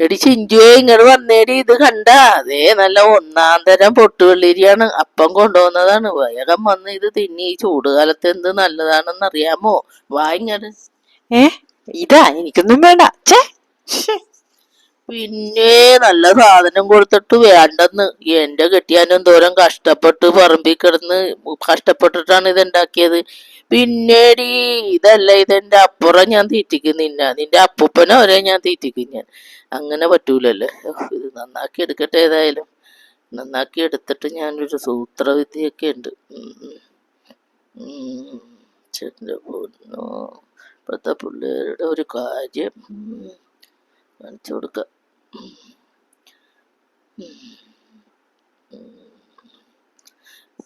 എടി ചിഞ്ചുവേ ഇങ്ങോട്ട് വന്നേടി, ഇത് കണ്ട, അതേ നല്ല ഒന്നാം തരം പൊട്ടുവെള്ളരിയാണ്, അപ്പം കൊണ്ടുവന്നതാണ്. വേഗം വന്ന് ഇത് തിന്നി, ഈ ചൂടുകാലത്ത് എന്ത് നല്ലതാണെന്ന് അറിയാമോ? വാ ഇങ്ങട്. ഏ ഇതാ എനിക്കൊന്നും വേണ്ട. പിന്നെ നല്ല സാധനം കൊടുത്തിട്ട് വേണ്ടെന്ന്. എന്റെ കെട്ടിയാനും തോരം കഷ്ടപ്പെട്ട് പറമ്പിൽ കിടന്ന് കഷ്ടപ്പെട്ടിട്ടാണ് ഇത് ഉണ്ടാക്കിയത്. പിന്നേടി ഇതല്ല, ഇതെന്റെ അപ്പുറം ഞാൻ തീറ്റിക്കും നിന്റെ അപ്പൂപ്പനെ വരെ ഞാൻ തീറ്റിക്കും ഞാൻ. അങ്ങനെ പറ്റൂലല്ലേ. ഇത് നന്നാക്കി എടുക്കട്ടെ. ഏതായാലും നന്നാക്കി എടുത്തിട്ട് ഞാനൊരു സൂത്രവിദ്യയൊക്കെ ഉണ്ട്. ചെറിയ പൊന്നോ, ഇപ്പോഴത്തെ പിള്ളേരുടെ ഒരു കാര്യം കാണിച്ചു കൊടുക്കാം.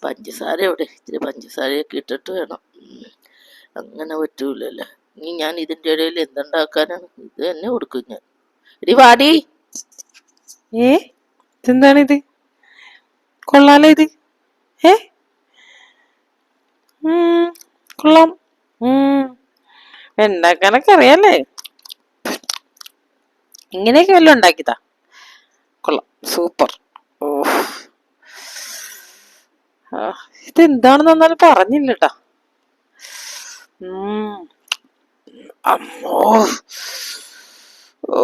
പഞ്ചസാര എവിടെ? ഇത്തിരി പഞ്ചസാരയൊക്കെ ഇട്ടിട്ട് വേണം. അങ്ങനെ പറ്റൂലല്ലോ. ഇനി ഞാൻ ഇതിൻ്റെ ഇടയിൽ എന്തുണ്ടാക്കാനാണ്? ഇത് തന്നെ കൊടുക്കും ഞാൻ. എടി വാടി. ഇതെന്താണിത്? കൊള്ളാലോ ഇത്. കൊള്ളാം. ഉണ്ടാക്കാനൊക്കെ അറിയാലേ. ഇങ്ങനെയൊക്കെ വല്ലതും ഉണ്ടാക്കിയതാ. കൊള്ളാം, സൂപ്പർ. ഓ, ഇതെന്താണെന്ന് എന്നാലും പറഞ്ഞില്ലട്ടാ. അമ്മോ, ഓ,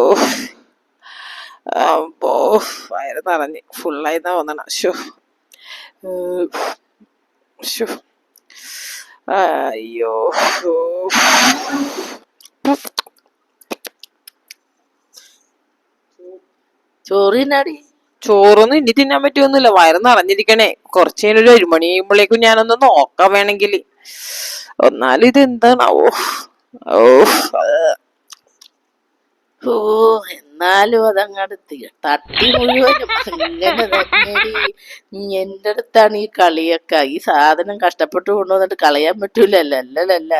അമ്പോ, വയറ് നിറഞ്ഞ് ഫുള്ളായി തോന്നണ. അയ്യോ, ചോറിനാടി. ചോറൊന്നും ഇനി തിന്നാൻ പറ്റുമൊന്നുമില്ല, വയറ് നിറഞ്ഞിരിക്കണേ. കുറച്ച് കഴിഞ്ഞ ഒരു 1 മണി കഴിയുമ്പോഴേക്കും ഞാനൊന്ന് നോക്കാം വേണമെങ്കിൽ. എന്നാലും ഇത് എന്താണാവോ? ഓ, എന്നാലും അതങ്ങോട്ട് തട്ടി മുഴുവനും ഇങ്ങനെ തന്നെടി. എന്റെ അടുത്താണ് ഈ കളിയൊക്കെ. ഈ സാധനം കഷ്ടപ്പെട്ട് കൊണ്ടുവന്നിട്ട് കളയാൻ പറ്റൂലല്ലോ. അല്ലല്ല.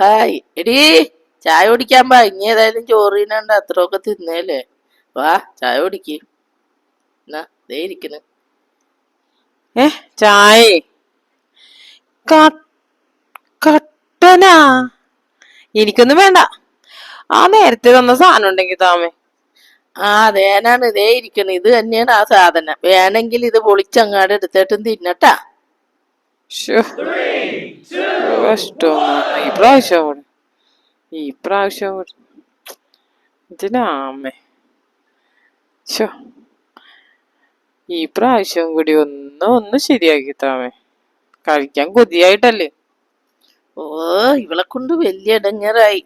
ഹായ് എടീ, ചായ കുടിക്കാൻ പാ. ഇനി ഏതായാലും ചോറിനാണ്ട് അത്രയൊക്കെ തിന്നേലേ. വാ ചായ കുടിക്ക്. എന്നാ ദേ ഇരിക്കണ്. ചായ കട്ടനാ? എനിക്കൊന്നും വേണ്ട. ആ നേരത്തെ തന്ന സാധനം ഉണ്ടെങ്കിൽ താമേ. അതേനാണ് ഇതേ ഇരിക്കണ്. ഇത് തന്നെയാണ് ആ സാധനം. വേണമെങ്കിൽ ഇത് പൊളിച്ചങ്ങാട് എടുത്തിട്ടും തിന്നട്ടാ. ഈ പ്രാവശ്യം ഇതിനാമേ. ഈ പ്രാവശ്യം കൂടി ഒന്ന് ശരിയാക്കി താമേ. കഴിക്കാൻ കൊതിയായിട്ടല്ലേ. ഓ, ഇവളെ കൊണ്ട് വലിയ ഇടങ്ങേറായി.